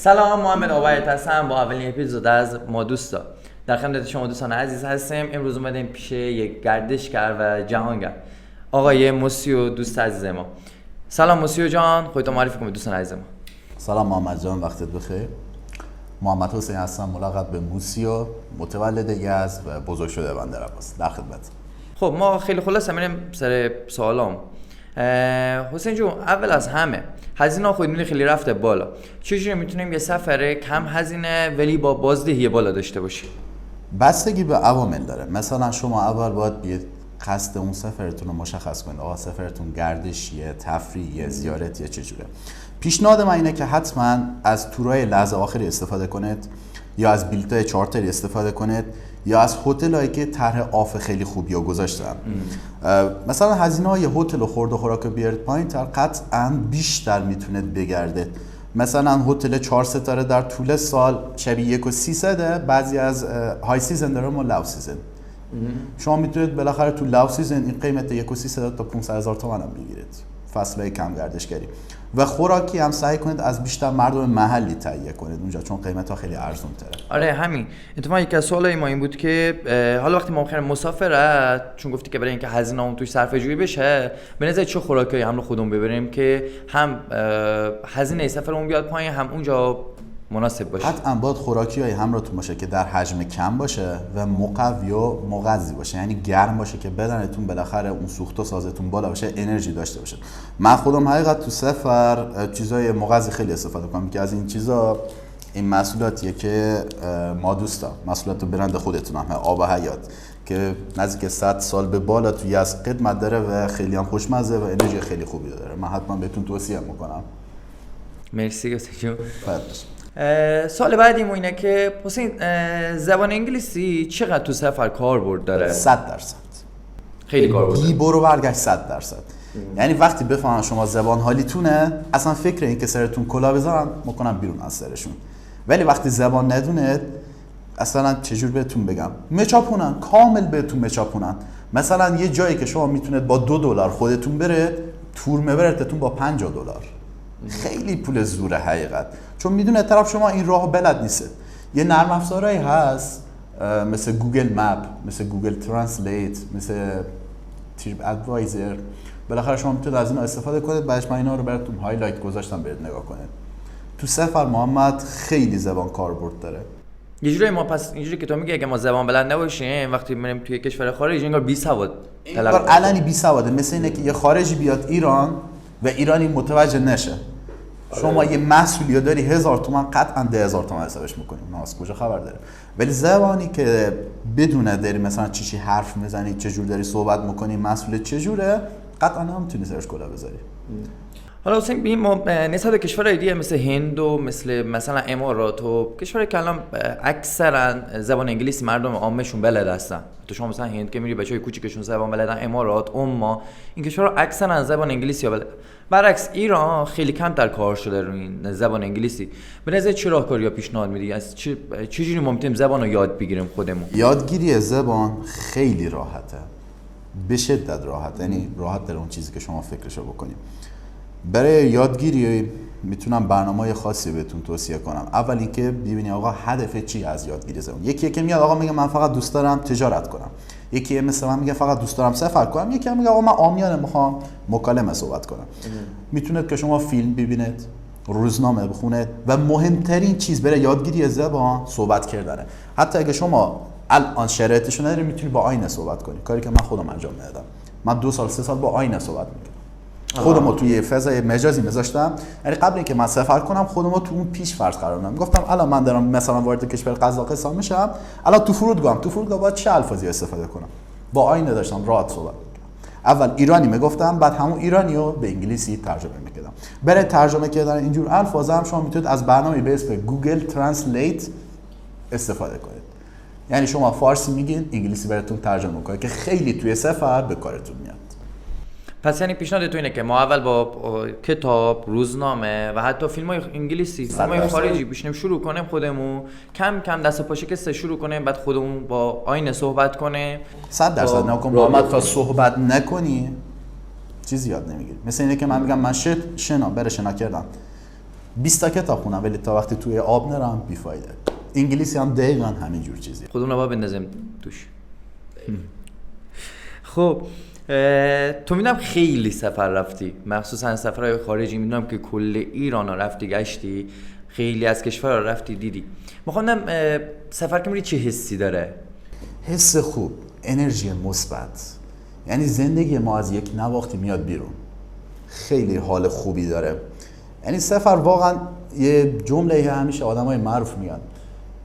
سلام، محمد آقایت هستم با اولین اپیزود از ما دوستا. در خدمت شما دوستان عزیز هستیم. امروز اومدیم پیش یک گردشگر و جهانگر، آقای موسیو، دوست عزیز ما. سلام موسیو جان، خودت معرفی کن به دوستان عزیز ما. سلام محمد جان، وقتت بخیر. محمد حسین هستم، ملقب به موسیو، متولد یزد و بزرگ شده بندرعباس. در خدمت. خب ما خیلی خلاصه میریم سر سوالام. حسین جون، اول از همه هزینه خودمونی خیلی رفته بالا. چجوری میتونیم یه سفر کم هزینه ولی با بازدهی بالا داشته باشیم؟ بستگی به عوامل داره. مثلا شما اول باید یه قصد اون سفرتون رو مشخص کنید. آقا سفرتون گردشیه، تفریحیه، زیارتیه، چجوره؟ پیشنهاد من اینه که حتما از تورای لحظه آخری استفاده کنید، یا از بلیط‌های چارتری استفاده کنید، یا از هتل‌هایی که طرح آف خیلی خوبی رو گذاشتن. مثلا هزینه‌های هتل و خورد و خوراک بیارید پایین‌تر، قطعاً بیشتر میتونید بگردید. مثلا هتل 4 ستاره در طول سال شبیه 1,300، بعضی از های سیزن داره و لو سیزن. شما میتونید بالاخره تو لو سیزن این قیمت 1,300 تا 500,000 تومان هم بگیرید، فصلهای کم گردشگری. و خوراکی هم سعی کنید از بیشتر مردم محلی تهیه کنید اونجا، چون قیمت ها خیلی ارزون تره. آره همین. اتفاقا یکی از سوالای ما این بود که حالا وقتی ما بخوایم مسافرت، چون گفتی که برای اینکه هزینه‌مون توش صرفه جویی بشه، به نظر چه خوراکی هم رو خودمون ببریم که هم هزینه سفرمون بیاد پایین، هم اونجا مناسب باشه؟ قطعاً باید خوراکی‌های همراهتون باشه که در حجم کم باشه و مقوی و مغذی باشه، یعنی گرم باشه که بدنتون بالاخره اون سوخت و سازتون بالا باشه، انرژی داشته باشه. من خودم حقیقت تو سفر چیزای مغذی خیلی استفاده کنم که از این چیزا، این محصولاتیه که ما دوستا، محصولات برند خودتون هم، آب حیات که نزدیک 100 سال به بالا تو یزد قدمت داره و خیلی هم خوشمزه و انرژی خیلی خوبی داره. من حتما بهتون توصیه میکنم. مرسی حسین. سوال بعدی اینه که حسین، زبان انگلیسی چقدر تو سفر کاربرد داره؟ 100%. خیلی کاربرد داره. بی برو برگشت 100%. یعنی وقتی بفهمن شما زبان حالیتونه، اصلا فکر این که سرتون کلا بذارن میکنن بیرون از سرشون. ولی وقتی زبان ندونه، اصلا چجور بهتون بگم، مچاپونن، کامل بهتون مچاپونن. مثلا یه جایی که شما میتونید با $2 خودتون بره، تور میبرتتون با $50. خیلی پول زوره حقیقت، چون میدونه طرف شما این راهو بلد نیست. یه نرم افزارهایی هست مثل گوگل مپ، مثل گوگل ترنسلیت، مثل تریپ ادوایزر. بالاخره شما میتونید از اینا استفاده کنید. بعدش من اینا رو براتون هایلایت گذاشتم، برید نگاه کنید. تو سفر محمد خیلی زبان کاربرد داره. یه جوری ما پس اینجوری که تو میگی اگه ما زبان بلد نباشیم، وقتی میریم توی کشور خارجی انگار بی سواد انگار علنی بی سواده. مثل اینه که یه خارجی بیاد ایران و ایرانی متوجه نشه. شما یه محصولی داری 1000 تومان، قطعا 10,000 تومان حسابش میکنیم، نه از کجا خبر داره. ولی زبانی که بدونه داری مثلا چی حرف میزنی، چه جور داری صحبت میکنی، محصول چه جوره، قطعا نمیتونی سرش کلا بذاری. حالا حسین ببین، ما نسبت به کشورهای دیگه مثل هند و مثلا امارات و کشورهای که الان اکثرا زبان انگلیسی مردم عامشون بلد هستن، تو شما مثلا هند که میری بچهای کوچیکشون زبان بلدن، امارات، عمان، این کشورها اکثرا زبان انگلیسی بلدن. برعکس ایران خیلی کمتر کار شده روی این زبان انگلیسی. به نظر چه راهکاری‌ها پیشنهاد میدی؟ از چجوری ما میتونیم زبان رو یاد بگیریم خودمون؟ یادگیری زبان خیلی راحته، به شدت راحت، یعنی راحت در اون چیزی که شما فکرشو بکنید. برای یادگیری میتونم برنامه‌های خاصی بهتون توصیه کنم. اول اینکه ببینید آقا هدف چی از یادگیری زبان. یکی که میاد آقا میگه من فقط دوست دارم تجارت کنم، یکی مثلا من میگه فقط دوست دارم سفر کنم، یکی میگه آقا من عامیانه میخوام مکالمه صحبت کنم. میتونید که شما فیلم ببینید، روزنامه بخونید و مهمترین چیز برای یادگیری زبان صحبت کردنه. حتی اگه شما الان شرایطش نداری، میتونی با آینه صحبت کنی، کاری که من خودم انجام میدادم. من 2 سال 3 سال با آینه صحبت میکردم. خودمو توی فضای مجازی میذاشتم، یعنی قبل اینکه من سفر کنم خودمو تو اون پیش فرض قرار دادم. گفتم الان من دارم مثلا وارد کشور قزاقستان میشم، الان تو فرودگاه باید چه الفاظی استفاده کنم؟ با آینه داشتم راحت صحبت میکردم. اول ایرانی میگفتم، بعد همون ایرانیو به انگلیسی ترجمه میکردم. برای ترجمه کردن اینجور الفاظ هم شما میتونید از برنامه‌ای به اسم گوگل ترنسلیت استفاده کنید. یعنی شما فارسی میگین، انگلیسی براتون ترجمه میکنه که خیلی توی سفر به کارتون میاد. پس یعنی پیشنهاد تو اینه که ما اول با کتاب، روزنامه و حتی فیلم‌های انگلیسی، فیلم‌های خارجی بشینیم شروع کنیم، خودمون کم کم دست و پا شکسته شروع کنیم، بعد خودمون با آینه صحبت کنیم. 100% نکن محمد، تا صحبت نکنی چیزی یاد نمیگیری. مثل اینه که من میگم من شنا کردم، 20 تا کتاب خوندم ولی تا وقتی توی آب نرم بیفایده. انگلیسی هم دقیقاً همین جور چیزیه. خودمون رو بندازیم توش. خب تو میدونم خیلی سفر رفتی، مخصوصا سفرهای خارجی، میدونم که کل ایران رو رفتی گشتی، خیلی از کشور رو رفتی دیدی. میخوام سفر که میری چه حسی داره؟ حس خوب، انرژی مثبت، یعنی زندگی ما از یک نواختی میاد بیرون، خیلی حال خوبی داره. یعنی سفر واقعا یه جمله همیشه آدمای معروف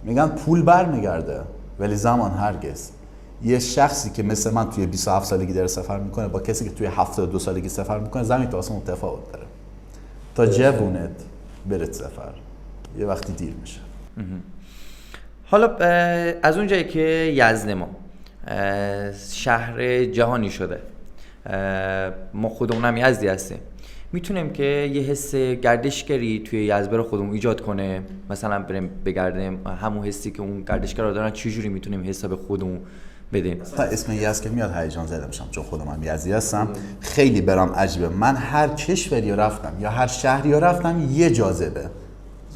میگن پول برمیگرده ولی زمان هرگز. یه شخصی که مثل من توی 27 سالگی داره سفر میکنه با کسی که توی 72 سالگی سفر میکنه زمین تا آسمون تفاوت داره. تا جوونت برید سفر، یه وقتی دیر میشه. حالا از اونجایی که یزد ما شهر جهانی شده، ما خودمونم یزدی هستیم، میتونیم که یه حس گردشگری توی یزد رو خودمون ایجاد کنه، مثلا بریم بگردیم همون حسی که اون گردشگرا دارن چجوری میتونیم حساب خودمون بدیم؟ مثلا اسم یزد که میاد هیجان زده میشم چون خودم هم یزدی هستم. خیلی برام عجیبه، من هر کشوری رفتم یا هر شهری رفتم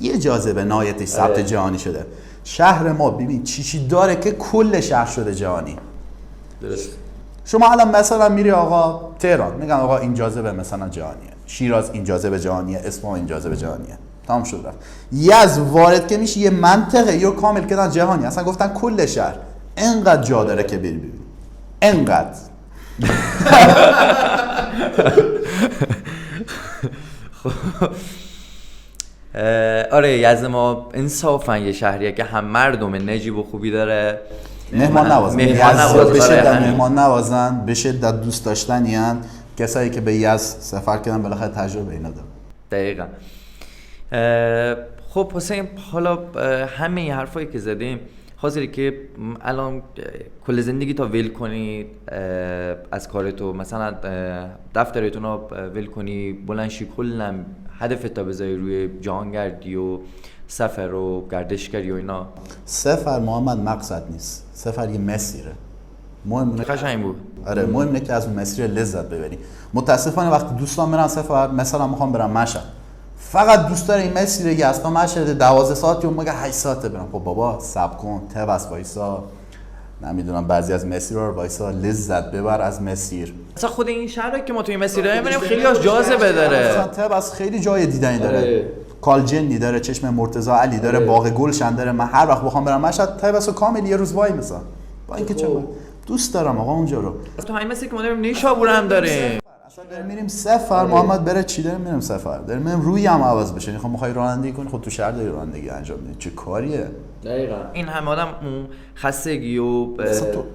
یه جاذبه نهایتش ثبت جهانی شده. شهر ما ببین چی داره که کل شهر شده جهانی. درست. شما الان مثلا میری آقا تهران، میگن آقا این جاذبه مثلا جهانیه، شیراز این جاذبه جهانیه، اصفهان این جاذبه جهانیه، تمام شد رفت. یزد وارد که میشه یه منطقه یا کامل کردن جهانی، اصلا گفتن کل شهر انقدر جا داره که بری ببین، انقدر. آره یزد ما انصافا یه شهریه که هم مردم نجیب و خوبی داره، مهمان نوازن، به شدت مهمان نوازن، به شدت دوست داشتنی هن. کسایی که به یزد سفر کردن بالاخره تجربه اینا دارن. دقیقاً. خب حسین، حالا همه این حرفایی که زدیم حاضری که الان کل زندگی تا ول کنی از کارتو، مثلا دفترتون رو ول کنی، بلند شی کلا هدفت تا بذاری روی جهانگردی و سفر و گردشگری و اینا؟ سفر محمد مقصد نیست، سفر یه مسیره. مهم قشنگ بود. آره مهم اینه که از اون مسیر لذت ببری. متاسفانه وقتی دوستان میرن سفر، مثلا میخوام برم مشهد، فقط دوست داره این مسیر یه اصلا مشهد 12 ساعتی و میگه 8 ساعته برم. خب بابا صبر کن، توس وایسا، نمیدونم بعضی از مسیرها رو وایسا، لذت ببر از مسیر. مثلا خود این شهری که ما توی مسیر داریم میبینیم خیلی از جاذبه داره. مثلا توس خیلی جای دیدنی داره. کالجنی داره، چشم مرتضی علی داره، باغ گلشن داره. من هر وقت بخوام برم مشهد توس و کامل یه روز وای مثلا. با اینکه چه دوست دارم آقا اونجا رو. تو همین مسیر که ما داریم نیشابور هم داریم. اصلا داریم میریم سفر. محمد بره چی داریم میریم سفر؟ داریم میریم روی هم عوض بشه. خب میخوای رانندگی کنی، خب تو شهر داری رانندگی انجام میدی. چه کاریه؟ دقیقاً. این هم آدم اون خستگی و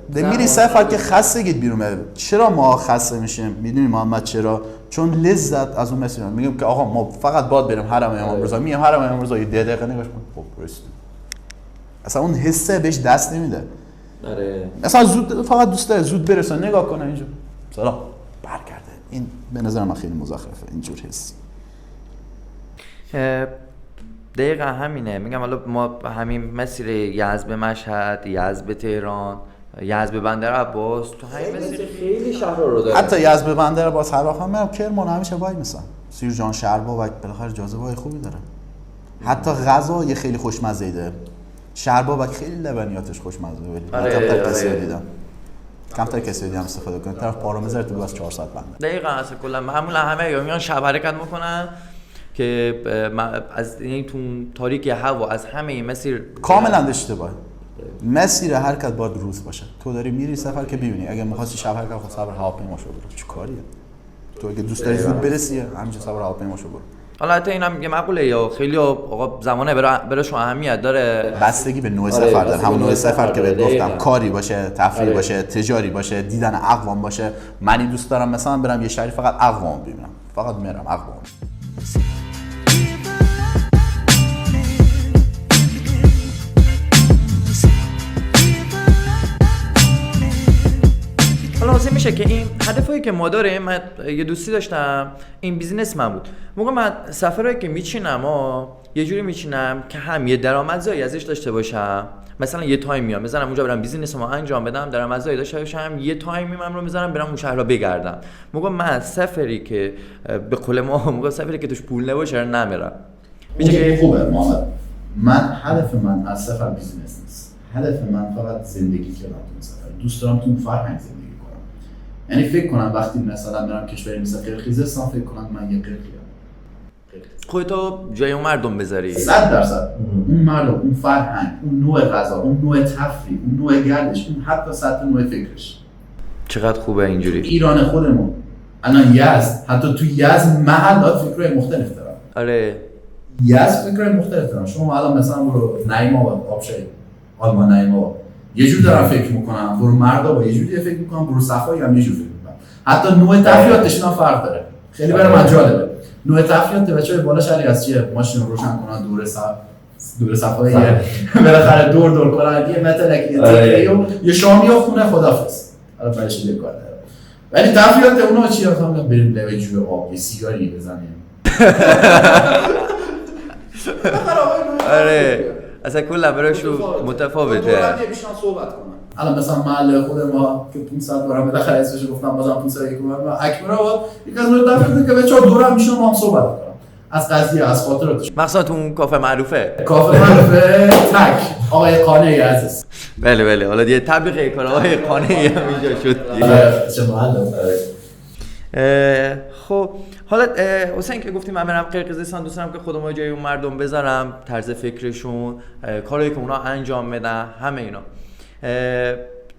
میری سفر که خستگیت بیرون بره. چرا ما خسته میشیم؟ میدونی محمد چرا؟ چون لذت از اون مسیر میگم که آقا ما فقط باید بریم حرم امام رضا، میام حرم امام رضا یه دقیقه نگاش کن، خب رسیدیم. اصلا اون حسه بهش دست نمیده. آره. مثلا زود فقط دوست داره زود برسه، نگاه کنه اینجا سلام برگرده. این به نظر من خیلی مزخرفه اینجور حسی. دقیقا همینه. میگم حالا ما همین مسیر یزد به مشهد، یزد به تهران، یزد به بندر عباس، تو همین مسیر خیلی شهرها رو داره. حتی یزد به بندر عباس هر وقت میرم کرمان همیشه وای میسم. سیرجان شهرباغ بالاخره جاذبه‌های خوبی داره. حتی غذا یه خیلی خوشمزه‌ای داره. شهرباغ خیلی لبنیاتش خوشمزه ولی کمتر کسی دیدم. کمتر کسی دیدم استفاده کنه. طرف پارو میذاره تو بس 4 ساعت بنده. دقیقاً. اصلا کلا همه میان شب حرکت میکنن که از این تو تاریکی هوا از همه این مسیر کاملا اشتباهه. مسیر حرکت باید روز باشه. تو داری میری سفر که ببینی. اگه می‌خواستی شب حرکت خود سفر هواپیما شو برو. چه کاریه؟ تو اگه دوست داری زود برسی همینجا سفر هواپیما شو برو. حالا حتی اینم یه مقوله یا خیلی آقا زمانه براش اهمیت داره. بستگی به نوع سفر داره. همون نوع سفر که بهت گفتم، کاری باشه، تفریحی باشه، تجاری باشه، دیدن اقوام باشه. من این دوست دارم مثلا برم یه شهری فقط اقوام ببینم. فقط میرم اقوام. حالا میشه که این هدفایی که ما داریم، من یه دوستی داشتم این بیزینس من بود. موقع من سفرهایی که میچینم یه جوری میچینم که هم یه درآمدزایی ازش داشته باشم، مثلا یه تایم میام میذارم اونجا برم بیزینس ما انجام بدم، درآمدزایی داشته باشم، یه تایمی من رو میذارم برم اون شهر رو بگردم. موقع من سفری که به قول ما موقع سفری که توش پول نباشه نمیرم. میگه خوبه محمد. من هدف من از سفر بیزینس نیست. هدف من فقط زندگی کردن تو سفر. دوست دارم تو اون فرهنگ زندگی کنم. یعنی فکر کنم وقتی مثلا میرم کشوری مثل قرقیزستان فکر کنم من یه قرقیم. خودتو جای اون مردم بذاری 100%. اون مردم، اون فرهنگ، اون نوع غذا، اون نوع تفریح، اون نوع گردش، اون حتی سطح نوع فکرش. چقدر خوبه اینجوری. ایران خودمون الان یزد، حتی تو یزد محلات فکرهای مختلف دارن. آره یزد فکرهای مختلف دارن. شما الان مثلا برو نعیم آباد، آبشاری، آلمان نعیم آباد، یه جور دارن فکر میکنن. برو مردا یه جوری فکر میکنن، برو صفایی هم یه جور فکر میکنن. حتی نوع تفریحاتش هم فرق داره. خیلی برای من جالبه. نوع تفریحات بچه‌های بالا شهری از چیه؟ ماشین رو روشن کنن، دور صفایی بالاخره دور کنن، یه متلکی یه تیکه‌ای یه شامی و خونه خدافظ. حالا برایش یه کار داره. ولی تفریحات اونها چیه؟ مثلا بریم لبه جوی آب، یه سیگاری بزنیم. آره اصلا کلا براشون متفاوته. بیشتر صحبت کنن. الان مثلا محل خود ما که 500 بارم بالاخره اسمش گفتم بازم 500 یک بار اکبر آباد یک از نوع تفریحاتی که بچه‌ها دور هم میشن با هم صحبت کنن از قضیه، از خاطراتش. مخصوصا تو اون کافه معروفه تک آقای قانعی عزیز. بله حالا دیگه تبلیغ کار آقای قانعی هم اینجا شد. چه معلم. خب حالا حسین که گفتیم من برم قرقیزستان، دوست دارم که خودم جای اون مردم بذارم، طرز فکرشون، کارهایی که اونا انجام میدن، همه اینا.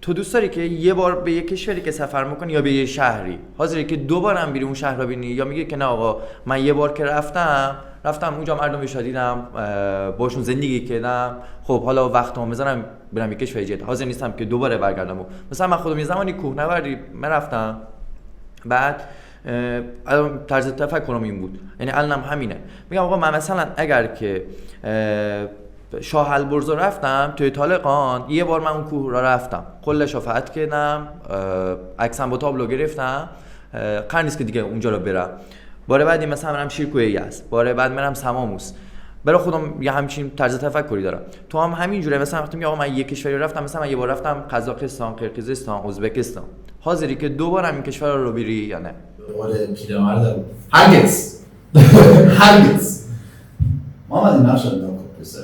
تو دوست داری که یه بار به یه کشوری که سفر میکنی یا به یه شهری حاضری که دوبار هم بری اون شهر رو ببینی، یا میگی که نه آقا من یه بار که رفتم اونجا مردمش رو دیدم، باشون زندگی کردم، خب حالا وقتمو بذارم برم یه کشوری جدید، حاضر نیستم که دوباره برگردم. مثلا من خودم یه زمانی کوهنوردی رفتم، بعد الان طرز تفکرم این بود، یعنی الانم همینه، میگم آقا من مثلا اگر که شاه البرز رفتم توی طالقان، یه بار من اون کوه را رفتم، کلش رو فتح کردم، عکسم با تابلو گرفتم، قرار نیست که دیگه اونجا رو برم. باره بعدی مثلا برم شیرکوه یزد، باره بعد برم سماموس. برای خودم یه همچین طرز تفکری دارم. تو هم همین جوره، مثلا وقتی میگم آقا من یه کشوری رفتم، مثلا من یه بار رفتم قزاقستان، قرقیزستان، ازبکستان، حاضری که دوباره این کشور رو بری یا نه؟ به قول پیرمرد هرگز محمد این نقش رو نام پسر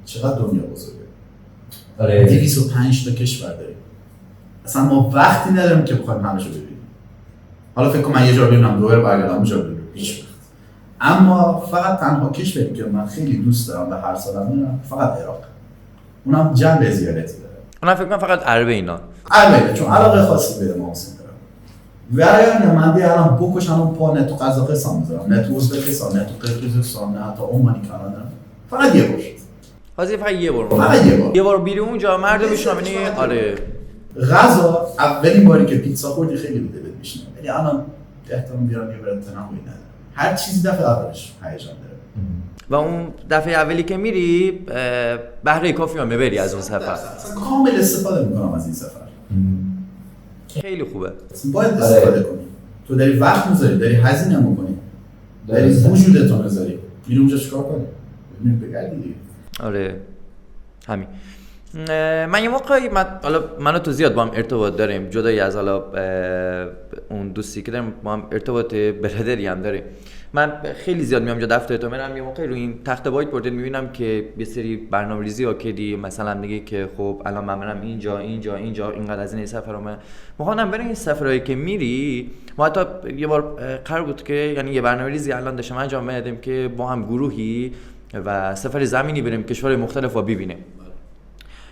چقدر دنیا بزرگه. آره 205 تا کشور داریم. اصلا ما وقتی نداریم که بخوایم همه رو ببینیم. حالا فکر کنم من یه جا ببینم دوباره برگردم اونجا ببینم، هیچ وقت. اما فقط تنها کشوری که من خیلی دوست دارم و هر سال میرم فقط عراق. اونم جنبه زیارتی داره. اونم فکر کنم فقط عربه اینا. عربه، چون علاقه خاصی به ما حسین دارم. و اگر من بیارم بکشم اون پا، نه تو قزاقستان بذارم، نه تو ازبکستان، نه تو قرقیزستان، نه حتی عمانی که الان دارم، فقط یه بار. حاضر فقط یه بار. یه بار بیری اونجا مردمشون ببینی. آره. غذا اولین باری که پیتزا خوردی خیلی بده بهت میشنه. ولی الان احتمال بیارم یه برات تنوعی نداره. هر چیزی دفعه اولش هیجان داره. و اون دفعه اولی که میری بهره کافی هم میبری از اون سفر. کامل استفاده میکنم از این سفر. خیلی خوبه. باید استفاده کنی. تو داری وقت میذاری، داری هزینه میکنی، داری وجودتو میذاری. میری اونجا چیکار کنی؟ میری بگردی دیگه. آره. همین. من یه موقعی منو تو زیاد با هم ارتباط داریم، جدایی از حالا اون دوستی که داریم، با هم ارتباط برادری هم داریم. من خیلی زیاد میام جا دفتر تو میرم، یه موقعی رو این تخت وایت بورد میبینم که یه سری برنامه‌ریزی ها کردی، مثلا میگه که خب الان من برم اینجا اینقدر از این سفرامه، میخوام برم این سفرهایی که میری. ما حتی یه بار قرار بود که یعنی یه برنامه‌ریزی الان داشتم انجام میدادیم که با هم گروهی و سفر زمینی بریم کشور مختلف و ببینیم.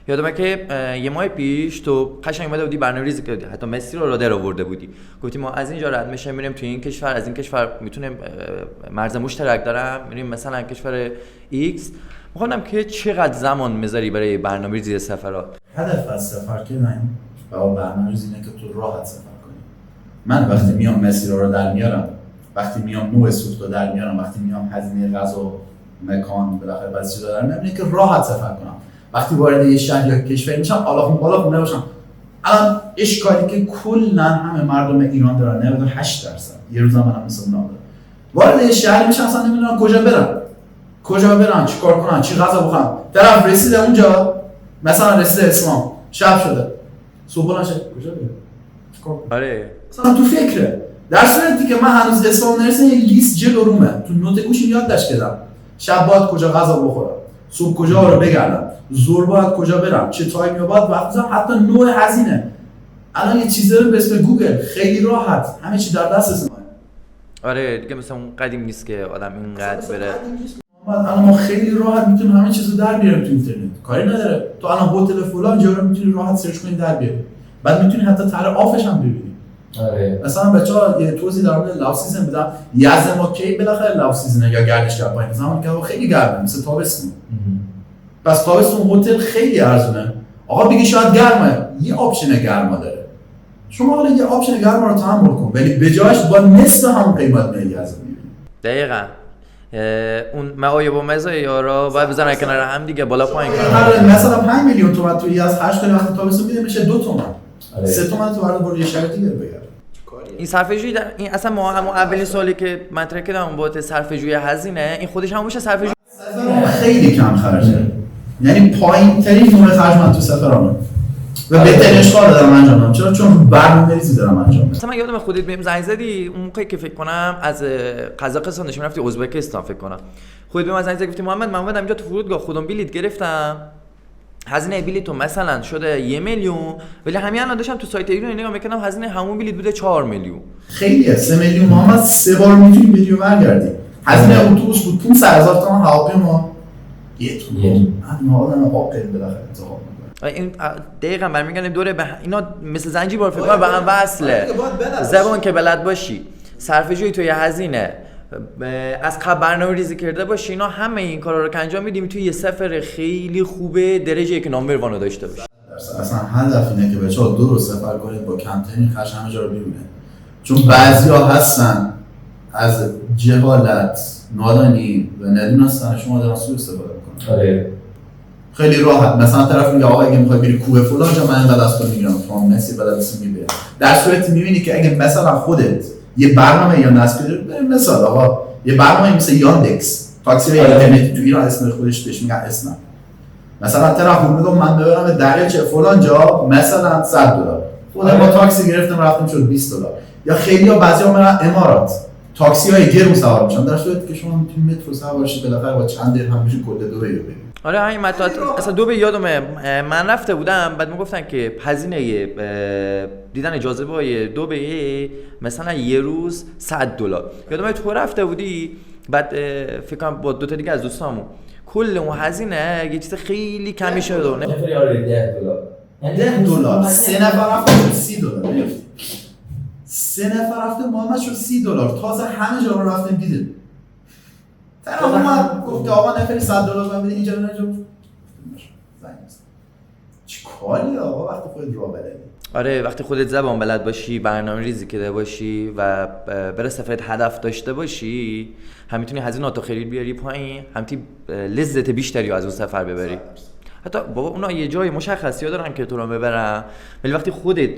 یادمه که یه ماه پیش تو قشنگ اومده بودی برنامه‌ریزی کردی، حتی مصر رو در آورده بودی، گفتی ما از اینجا رد میشیم میریم توی این کشور، از این کشور میتونیم مرز مشترک دارم، میریم مثلا کشور X. میخوام که چقدر زمان میذاری برای برنامه‌ریزی سفرات؟ هدف از سفر کردن و برنامه‌ریزی اینه که تو راحت سفر کنی. من وقتی میام مصر رو در میارم، وقتی میام نوع سوخت رو در میارم، وقتی میام هزینه غذا، مکان، بالاخره بعضی چیزا در میارم، اینه که راحت سفر کنم. وقتی وارد یه شهر یا کشور میشم بالا نباشم. الان اشکالی که کلا همه مردم ایران دارن 98%، یه روزا منم مثلا نبودم، وارد یه شهر میشم اصلا نمیدونم کجا برم چیکار کنم، چی غذا بخورم. طرف رسیده اونجا، مثلا رسیده اسمان، شب شده، صبح بلند شد کجا برم چیکار کنم. آره مثلا تو فکره، در صورتی که من هنوز اسمان نرسیدم، یه لیست جلو رومه، تو نوت گوشیم یادداشت کردم. شب باید کجا غذا بخورم، صبح کجا رو بگردم، ظهر باید کجا برم، چه تایمی باید وقت بزنم، حتی نوع هزینه. الان یه چیزی رو به اسم گوگل خیلی راحت همه چی در دسترس ماه. آره دیگه مثلا اون قدیم نیست که آدم اینقدر بره. الان ما خیلی راحت میتونیم همه چیزو در بیاریم تو اینترنت، کاری نداره. تو الان هتل فلان جا رو میتونی راحت سرچ کنی در بیاری. بعد میتونی حتی طرح آفش هم ببینی. آره. مثلا بچه‌ها یه توضیح در مورد لاو سیزن بدم. یزد ما کی بالاخره لاو سیزن یا گردش در پایین زمان که خیلی گرمه مثل تابستون. پس تابستون هتل خیلی ارزونه. آقا بگی شاید گرمه، یه آپشن گرما داره. شما حالا یه آپشن گرما رو تحمل کن ولی به جاش با نصف همون قیمت میای یزد میبینی. دقیقاً اون معایب و مزایای یارا باید بزنن کنار هم دیگه، بالا پایین کنن. مثلا 5 میلیون تومان توی از 8 تا وقتی تابستون میده میشه 2 تومان. 3 تومان تو برای برو یه شهر دیگه بگرد. این صرفه‌جویی در این اصلا ما همون اولین سوالی که مطرح کردم بابت صرفه‌جویی هزینه، این خودش هم میشه صرفه‌جویی خیلی کم خرجه. یعنی پایین ترین نمره خرج من تو سفرامه. و بهترینش کار دارم انجام میدم. چرا؟ چون برنامه‌ریزی دارم انجام میدم. مثلا من یادم خودت بهم زنگ زدی اون موقعی که فکر کنم از قزاقستان نشون رفتی ازبکستان فکر کنم. خودت بهم زنگ زدی گفتی محمد اینجا تو فرودگاه خودم بلیط گرفتم. هزینه بلیطو مثلا شده 1 میلیون ولی همین الان داشتم تو سایت ایران نگاه می‌کردم هزینه همون بلیط بوده 4 میلیون. خیلیه. 3 میلیون محمد 3 بار میتونی بری و برگردی. هزینه اتوبوس بود 500,000 تومان، هواپیما 1 تومان. ما آدم عاقل بالاخره انتخاب این دقیقاً برمیگردیم دوره به اینا مثل زنجیر بار فکر کنم به هم وصله. زبان که بلد باشی، صرفه‌جویی تو یه هزینه از قبل برنامه‌ریزی کرده باشی، اینا همه این کارا رو که انجام میدیم توی یه سفر خیلی خوبه درجه‌ای که نامبر وانو داشته باشه. اصلا هدف اینه که بچه‌ها 2 روز سفر کنید با کمترین خرج همه جا رو ببینید. چون بعضیا هستن از جهالت، نادانی و ندونستن شما دارن سوء استفاده میکنن. آره. خیلی راحت مثلا طرف میگه آقا اگه میخوای بری کوه فلان جا من اینقدر از تو میگیرم، شما مسی بعد از میبری. در صورتی میبینی که اگه مثلا خودت یه برنامه یا نصب کنی، مثلا آقا یه برنامه مثل یاندکس تاکسی اینترنتی تو ایران اسم خودش بهش میگن اسنپ. مثلا طرف میگه من ببرم دریاچه فلان جا مثلا $100 خودم با تاکسی گرفتم رفتم شد $20. یا خیلی‌ها بعضیا میرن امارات تاکسی‌های گرون سوار میشن در صورتی که شما میتونید مترو سوار شید بالاخره با چند درهم میشه کل دبی رو ببینید. آره همین اصلا دبی یادمه من رفته بودم بعد میگفتن که هزینه دیدن جاذبه‌های دبی مثلا یه روز $100. یادمه تو رفته بودی بعد فکر کنم با 2 تا دیگه از دوستامون کل اون هزینه یه چیز خیلی کمی شد. نفری آره $10. $10 3 نفر رفتن $30 می‌رفت. 3 نفر رفتن محمد شد $30 تازه همه جا رو رفتن دیدن. طرف اومد گفت آقا نفری $100 من بده اینجا نه چه کاری آقا وقتی خودت راه بلدی. آره وقتی خودت زبان بلد باشی، برنامه‌ریزی کرده باشی و برای سفرت هدف داشته باشی، هم میتونی هزینه‌اتو خیلی بیاری پایین، هم میتونی لذت بیشتری از اون سفر ببری. حتی بابا اونا یه جای مشخصی دارن که تو رو ببرن ولی وقتی خودت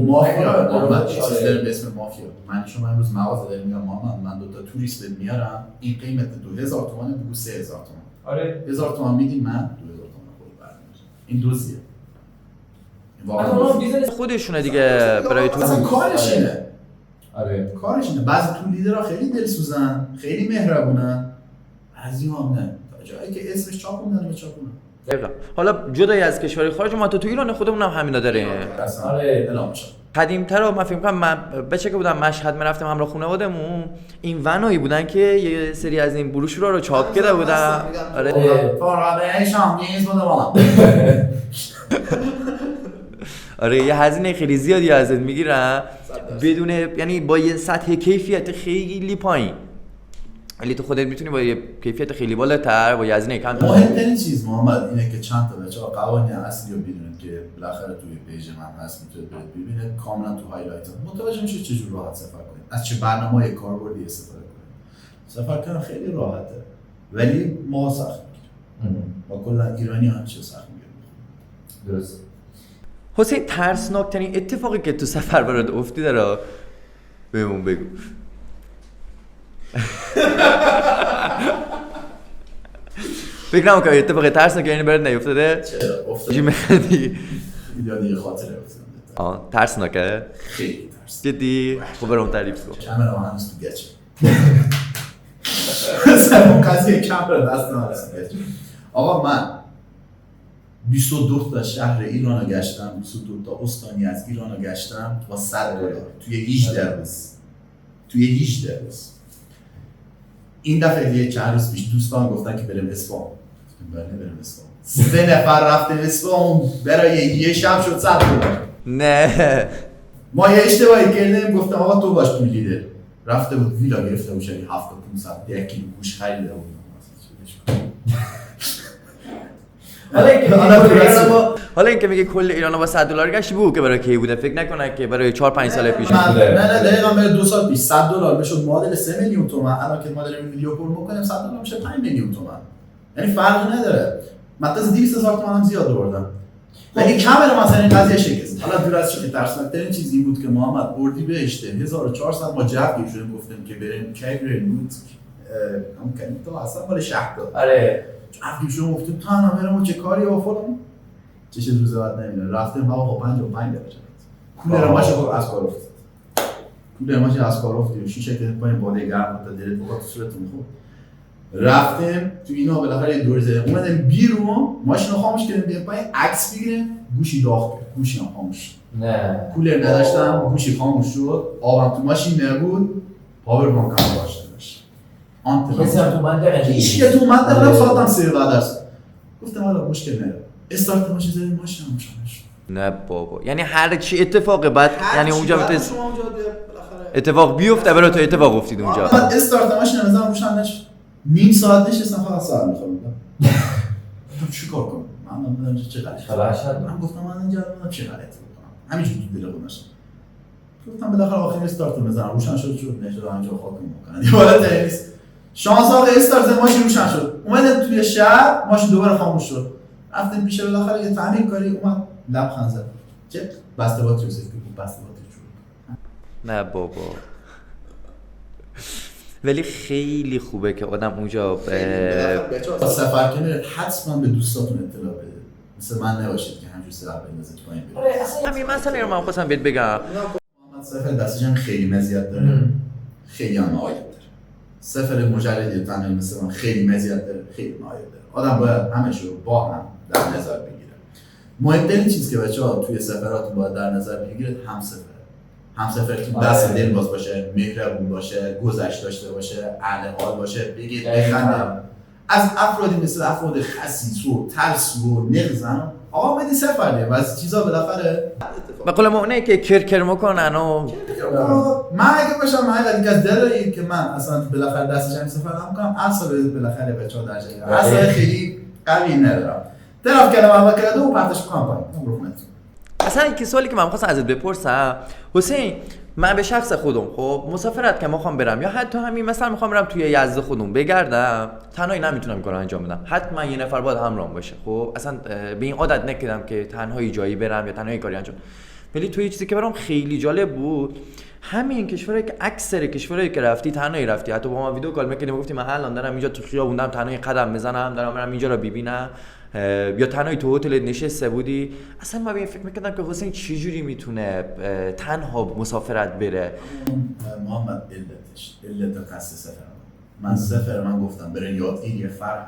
مافیا محمد چیزی داره به اسم مافیا. من شما امروز مغازه دارم میگم محمد من 2 تا توریست میارم این قیمت 2000 تومانه بگو 3000 تومان. آره 1000 تومان میدیم من 2000 تومان خود برمی‌دارم. این دوزیه. واقعا بیزنس خودشونه دیگه برای تو اصلا کارش اینه. آره کارش اینه. بعضی تو لیدرها خیلی دلسوزن، خیلی مهربونن. بعضی‌ها هم نه. تا جایی که اسمش چاپوندن میچاپونن. دقیقاً. حالا جدای از کشور خارج ما تو ایران خودمون هم همینا داره. آره اعلام شد. قدیم‌تر من فکر می‌کنم من بچه که بودم مشهد می‌رفتم همراه خانواده‌مون این ونایی بودن که یه سری از این بروشورا رو چاپ کرده بودن. آره فارابه شام نیز بود والا. آره یه هزینه خیلی زیادی ازت میگیرن بدون یعنی با یه سطح کیفیت خیلی پایین ولی تو خودت میتونی با یه کیفیت خیلی بالاتر با یه هزینه کم. مهمترین چیز محمد اینه که چند تا بچه‌ها قوانین اصلی رو بدونن که بالاخره توی پیج من هست میتونید ببینید کاملا تو هایلایت متوجه میشید چه جور راحت سفر کنید، از چه برنامه‌های کاربردی استفاده کنید. سفر کردن خیلی راحته ولی ما سخت میگیریم. با کلا ایرانی‌ها چه سخت میگیریم. درست. حسین ترسناکترین اتفاقی که تو سفر برات افتیده رو بهمون بگو. فکر نمی‌کنم که اتفاق ترسناک یعنی برات نیفتاده؟ چرا افتاده؟ چی می‌خندی؟ یاد خاطره افتادم. ترسناکه؟ خیلی ترس. جدی؟ خب برام تعریف کن. کاملا هنوز تو گچه. اون قضیه کم به دست من رسید. آقا من 22 تا شهر ایران رو گشتم، 22 تا استانی از ایران رو گشتم با $100 توی 18 روز. توی 18 روز. این دفعه یه چند روز پیش دوستان گفتن که بریم اصفهان. بله بریم اصفهان. 3 نفر رفتیم اصفهان برای یه شب شد $100. نه ما یه اشتباهی کردیم گفتم آقا تو باش پول لیدر. رفته بود ویلا گرفته بود شدی 700 1 کیلو گوش خریده بود. حالا اینکه میگه کل ایران با $100 گشت بود که برای کی بوده، فکر نکنه که برای 4-5 سال پیش بوده. نه دقیقاً برای 2 سال پیش $100 میشد معادل 3 میلیون تومان. الان که ما داریم ویدیو کال میکنیم $100 میشه 5 میلیون تومان. یعنی فرقی نداره. مثلا 200,000 تومان هم زیاد آوردم. ولی کاملا مثلا این قضیه شکست. حالا دور از چه ترسناک‌ترین چیز این بود که محمد اردیبهشت 1400 ما جواب شدیم گفتیم که بریم کی بریم بود هم کنیم تو اصلا مال شهر داد. آره جواب شدیم گفتیم تا انا بریم چه کاری و فلان. چه روز بعد نمیدونم رفتیم هوا 55 درجه. کولر ماشو از کار افتاد. کولر ماشو از کار افتاد و شیشه که پایین باده گرم بود دلت بخواد تو صورتتون خورد. رفتیم تو اینا بالاخره یه دور زدیم اومدیم بیرون ماشین رو خاموش کردیم بیایم پایین عکس بگیریم گوشی داغ کرد گوشی هم خاموش نه کولر نداشتم گوشی خاموش شد آبم تو ماشین نبود پاور بانک هم داشت کسی هم تو منطقه هیچ که تو منطقه هم ساعتم 3 بعد است گفتم حالا مشکل نداره استارت ماشین زدیم ماشین هم شد نه بابا یعنی هر چی اتفاق بعد یعنی اونجا بالاخره اتفاق بیفته برای تو اتفاق افتید اونجا. بعد استارت ماشین هم بزنم روشن نشد نیم ساعت نشستم فقط ساعت می‌خوردم گفتم چیکار کنم من چه غلطی من گفتم من اینجا چه غلطی بکنم همینجوری تو دل خودم نشد گفتم بالاخره آخرین استارت رو بزنم روشن شد نشد همینجا خاک می‌کنن یادت نیست شانس آقا استارت ماشین روشن شد اومدم توی شهر ماشین دوباره خاموش شد رفتیم پیش بالاخره یه تعمیر کاری اومد لبخند زد چه بسته باتری سیف بود بسته باتری شد نه بابا ولی خیلی خوبه که آدم اونجا سفر کنید حتما به دوستاتون اطلاع بده مثل من نباشید که همجور سفر بندازید پایین برید همین مسئله رو من خواستم بهت بگم محمد سفر دستش هم خیلی مزیت داره خیلی هم معایب داره سفر مجردی تنهایی مثل من خیلی مزیت داره خیلی معایب داره آدم باید همش رو با هم در نظر بگیره مهمترین چیز که بچه‌ها توی سفراتون باید در نظر بگیرید همسفر که دست دل باز باشه، مهربون باشه، گذشت داشته باشه، اهل حال باشه، بگید بخنده. از افرادی مثل افراد خسیس و ترس و نغزن آقا بدی سفره و از چیزا بالاخره به قول ما اونه که کرکر میکنن و من اگه باشم من دیگه از دلایی که من اصلا بالاخره دستش هم سفر نمی‌کنم اصلا بالاخره بچه‌ها در جایی اصلا خیلی قوی ندارم طرف کلمه اول کرده و پرتش کنم پایین رحمت اصلا این سوالی که من خواستم ازت بپرسم حسین من به شخص خودم خب مسافرت که میخوام برم یا حتی همین مثلا میخوام برم توی یزد خودم بگردم تنهایی نمیتونم این کارو انجام بدم حتما یه نفر باید همراهم باشه خب اصلا به این عادت نکردم که تنهایی جایی برم یا تنهایی کاری انجام ولی توی چیزی که برام خیلی جالب بود همین کشورایی که اکثر کشورایی که رفتی تنهایی رفتی حتی با ما ویدیو کال می‌کردیم گفتیم من الان دارم اینجا تو خیابون دارم تنهایی قدم میزنم دارم برم اینجا رو ببینم یا تنهایی تو هتل نشسته بودی اصلا من به این فکر می‌کردم که حسین چه جوری میتونه تنها مسافرت بره محمد علت قصد سفر من سفر من گفتم برای یادگیری فرهنگ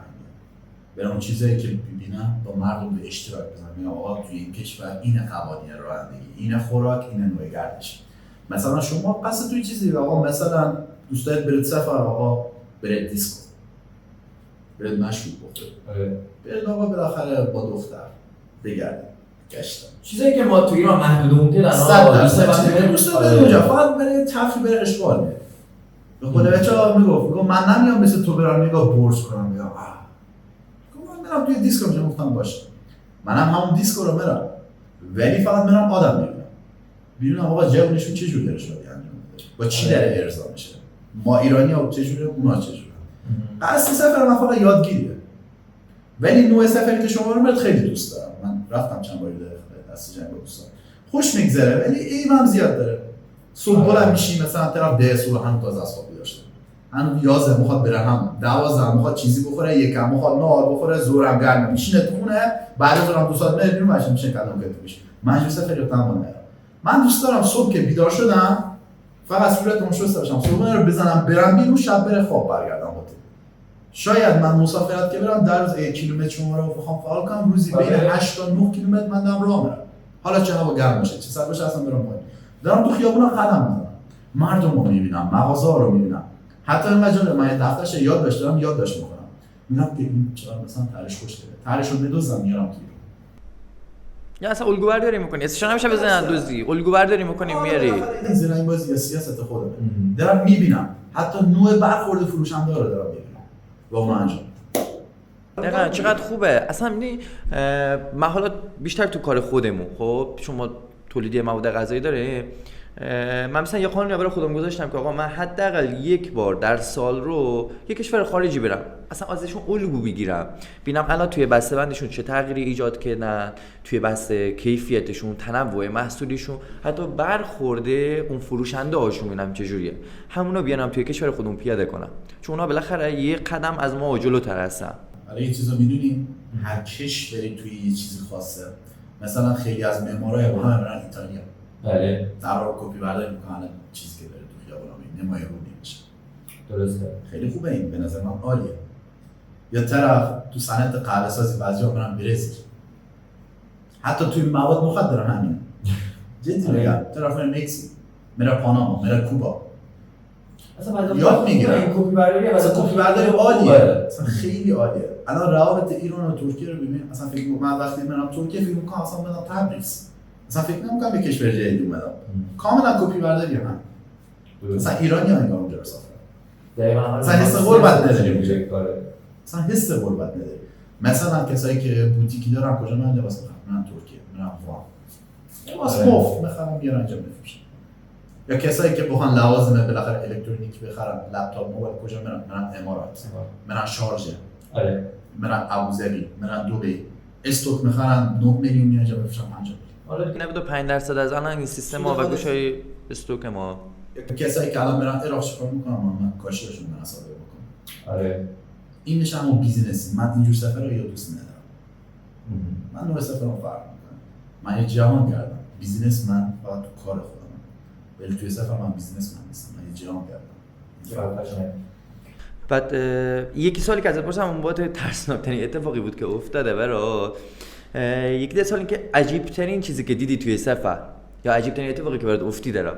برای اون چیزایی که ببینم با مردم به اشتراک بزنم آقا توی این کشور این قوانین رانندگی این خوراک این نوع گردش مثلا شما قصد توی چیزی آقا مثلا دوست دارید برید سفر آقا برید دیسکو برید مشروب بخورید برید آقا بالاخره با دختر بگردید گشتم چیزایی که ما تو ایران محدودمون که الان دوست دارید اونجا فقط برید تفریح برید اشغال برید به خود بچه‌ها میگفت من نمیام مثل تو برام نگاه برج کنم میگم من میرم توی دیسکو میگم گفتم باشه منم همون دیسکو رو میرم ولی فقط میرم آدم ببینم آقا جوونشون چه جور درش انجام میده با چی در ارضا میشه ما ایرانی‌ها چه جوره اونا چه جوره قصد سفر من فقط یادگیریه ولی نوع سفری که شما رو میرید خیلی دوست دارم من رفتم چند باری دست جنگ با دوستان خوش میگذره ولی ایمم زیاد داره صبح بلند میشی مثلا طرف 10 صبح هم تازه از خواب بیدار شده هنوز 11 میخواد بره هم 12 میخواد چیزی بخوره یکم میخواد نهار بخوره زورم گرم میشینه تو خونه بعد از اون 2 ساعت میره بیرون ماشین میشه کلام کرده میشه من جو سفری رو تمام نمیرم من دوست دارم صبح که بیدار شدم فقط صورتم شسته باشم صبحونه رو بزنم برم بیرون شب بره خواب برگردم هتل شاید من مسافرت که برم در روز 1 کیلومتر شما رو بخوام فعال کنم، روزی بین 8 تا 9 کیلومتر من دارم راه میرم. حالا چه هوا گرم باشه چه سرد باشه اصلا برام مهم نیست. دارم تو خیابونا قدم میزنم، مردم رو میبینم، مغازه ها رو میبینم. حتی این مجال من دفترش یادداشت دارم، یادداشت میکنم. میگم که این چرا مثلا ترش خوش داره، ترش رو بدوزم میارم تو. یا اصلا الگو برداری میکنی، اسمش نمیشه بزنن دوزی، الگو برداری میکنی میاری. این زنگ بازی یا سیاست خودم دارم میبینم، حتی نوع برخورد فروشنده رو دارم میبینم و اون انجام. دقیقاً چقدر خوبه. اصلا می‌بینی من حالا بیشتر تو کار خودمون، خب شما تولیدی مواد غذایی داره، من مثلا یه قانونی برای خودم گذاشتم که آقا من حداقل یک بار در سال رو یک کشور خارجی برم، اصلا ازشون الگو بگیرم، ببینم الان توی بسته بندشون چه تغییری ایجاد کردن، توی بسته کیفیتشون، تنوع محصولیشون، حتی برخورده اون فروشنده هاشون ببینم چجوریه، همونا بیانم توی کشور خودمون پیاده کنم، چون اونا بالاخره یه قدم از ما جلوتر هستن. حالا یه چیزو میدونیم، هر کشوری توی یه چیزی خاصه. مثلا خیلی از معمارای اروپا میرن ایتالیا، بله قرار کپی برداری میکنن چیزی که داره تو خیابونا نمای رو میشه. درسته. خیلی خوبه این، به نظر من عالیه. یا طرف تو صنعت قهوه سازی بعضیا میرن برزیل، حتی توی مواد مخدر هم همین. جدی میگم، طرف میره مکزیک، میره پاناما، میره کوبا، اصلا یاد میگیرن. این کپی برداری اصلا کپی برداری عالیه، اصلا خیلی عالیه. الان روابط ایران و ترکیه رو ببین، اصلا فکر می‌کنم من وقتی میرم ترکیه فکر می‌کنم اصلا برم تبریز، اصلا فکر نمی‌کنم به کشور جدید اومدم. کاملا کپی برداری هم. مثلا ایرانی‌ها انگار اونجا سفر. دقیقاً اصلا حس غربت نداریم. اصلا حس غربت نداریم. مثلا کسایی که بوتیکی دارن کجا من لباس می‌خرم؟ من ترکیه، من وام. لباس مفت می‌خرم بیارن اینجا بفروشن. یا کسایی که بخوان لوازم بالاخره الکترونیک بخرن، لپتاپ، موبایل، کجا میرن؟ میرن امارات، میرن شارژه، آره میرن ابوظبی، میرن دبی، استوک میخرن 9 میلیون میاد اینجا بفروشن 5 میلیون. حالا 95% از الان این سیستم ما و گوشای استوک ما. کسایی که الان میرن عراق چیکار میکنن؟ من کاشیاشون من صادر بکنم. آره این میشه همون بیزینسی. من اینجور سفر رو یا دوست ندارم. من نوع سفرم فرق میکنه. من یه جهان گردم. بیزینس من فقط تو کار خودم. ولی توی سفر من بیزینس من نیستم. من یه جهان گردم. بعد یکی سالی که ازت پرسم اون باید ترسناکترین اتفاقی بود که افتاده برای یکی سالی که عجیبترین چیزی که دیدی توی سفر یا عجیبترین اتفاقی که برات افتیده را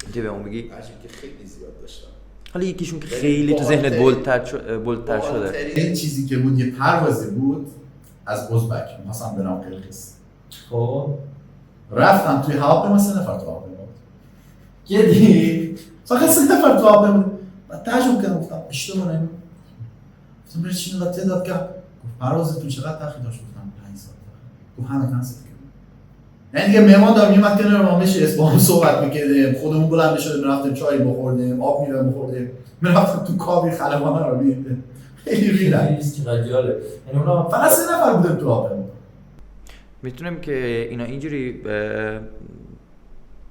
عجیب به اون بگی؟ عجیب که خیلی زیاد داشتم. حالا یکیشون که خیلی تو ذهنت بولتر شده. این چیزی که بود یه پروازی بود از ازبک، می‌خواستم برم قرقیز. خب رفتم توی هواپیما 3 نفر تو هواپیما بود. گدی فقط 3 نفر تو هواپیما بود. بعد تعجب کردم گفتم اشتباه نمی‌کنم. گفتم برای چی اینقدر تعداد کرد؟ گفت پروازتون چقدر تأخیر داشت؟ گفتم 5 ساعت. گفت همه کنسل کردن. یعنی دیگه مهمان دارم میومد کنار ما میشست با هم صحبت می‌کردیم، خودمون بلند می‌شدیم می‌رفتیم چای بخوردیم، آب می‌رفتیم بخوردیم، می‌رفتیم تو کابی خلبانه رو می‌دیدیم. خیلی ریلکس. چقدر جالب. یعنی اونا فقط 3 نفر بودیم تو هواپیما. میتونیم که اینا اینجوری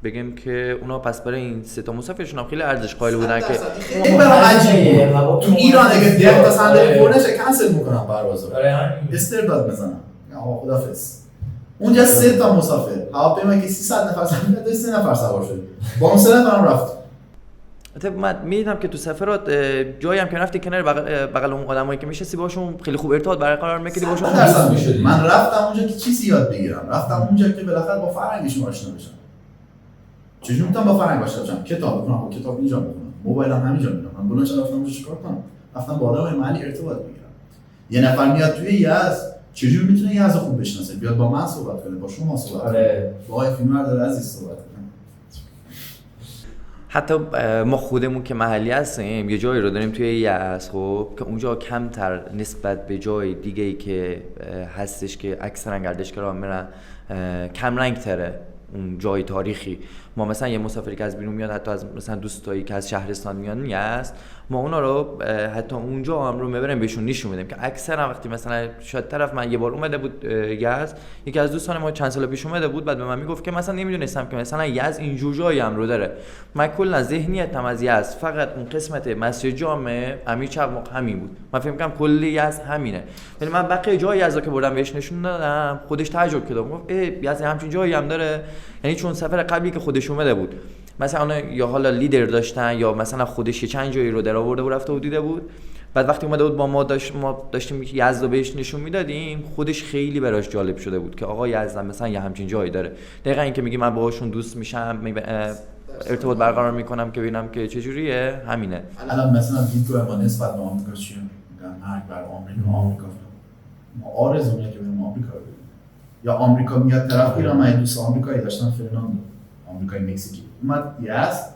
بگیم که اونا پس برای این 3 تا مسافرشون هم خیلی ارزش قائل بودن که این برام عجیبه. تو ایران اگه 10 تا صندلی پر نشه کنسل میکنن پروازو. استرداد میزنن. آقا خدافظ. اونجا 3 تا مسافر. هواپیما که 300 نفر صندلی داشت 3 نفر سوار شد. با اون 3 نفرم رفت. البته من میدیدم که تو سفرات جایی هم که رفتی کنار بغل اون آدمایی که میشستی باشون خیلی خوب ارتباط برقرار می‌کردی باشون. من رفتم اونجا که چیزی یاد بگیرم. رفتم اونجا که بالاخره با فرهنگشون آشنا بشم. چجوری میتونم با فرهنگ آشنا بشم؟ کتاب بخونم، کتاب اینجا بخونم، موبایلم همینجا می‌بینم. من بلند شدم رفتم اونجا چیکار کنم؟ رفتم با آدمای محلی ارتباط بگیرم. یه نفر میاد توی یزد، چجوری میتونه یزد خوب بشناسه؟ بیاد با من صحبت کنه، با شما صحبت کنه. با آقای فیلمبردار عزیز صحبت کنه. حتی ما خودمون که محلی هستیم یه جایی رو داریم توی یزد خب که اونجا کمتر نسبت به جای دیگه‌ای که هستش که اکثرا گردشگرا میرن کم رنگ تره اون جای تاریخی. ما مثلا یه مسافری که از بیرون میاد، حتی از مثلا دوستایی که از شهرستان میان هست، ما اونا رو حتی اونجا هم رو میبریم بهشون نشون میدیم که اکثرا وقتی مثلا شاید طرف من یه بار اومده بود یزد، یکی از دوستان ما چند سال پیش اومده بود، بعد به من میگفت که مثلا نمیدونستم که مثلا یزد اینجور جایی هم رو داره. من کلا ذهنیتم از یزد فقط اون قسمت مسجد جامع امیر چقماق همین بود. من فکر می‌کردم کلی یزد همینه. ولی من بقیه جای یزد که بردم بهش نشون دادم، خودش تعجب کرد. گفت یزد همچین جایی هم داره. یعنی چون سفر قبلی که خودش اومده بود مثلا یا حالا لیدر داشتن یا مثلا خودش چند جایی رو در آورده و رفته و دیده بود، بعد وقتی اومده بود با ما داشتیم یزد رو بهش نشون میدادیم، خودش خیلی براش جالب شده بود که آقا یزد مثلا یه همچین جایی داره. دقیقاً این که میگی من باهاشون دوست میشم، ارتباط برقرار میکنم که ببینم که چجوریه، همینه. الان مثلا دیدگاه ما نسبت به آمریکا چیه؟ میگن مرگ بر آمریکا. ما آرزومه که بریم آمریکا رو ببینیم. یا آمریکا میاد طرف ایران، من دوست آمریکایی داشتم فرناندو، آمریکای مکزیکی اومد یزد،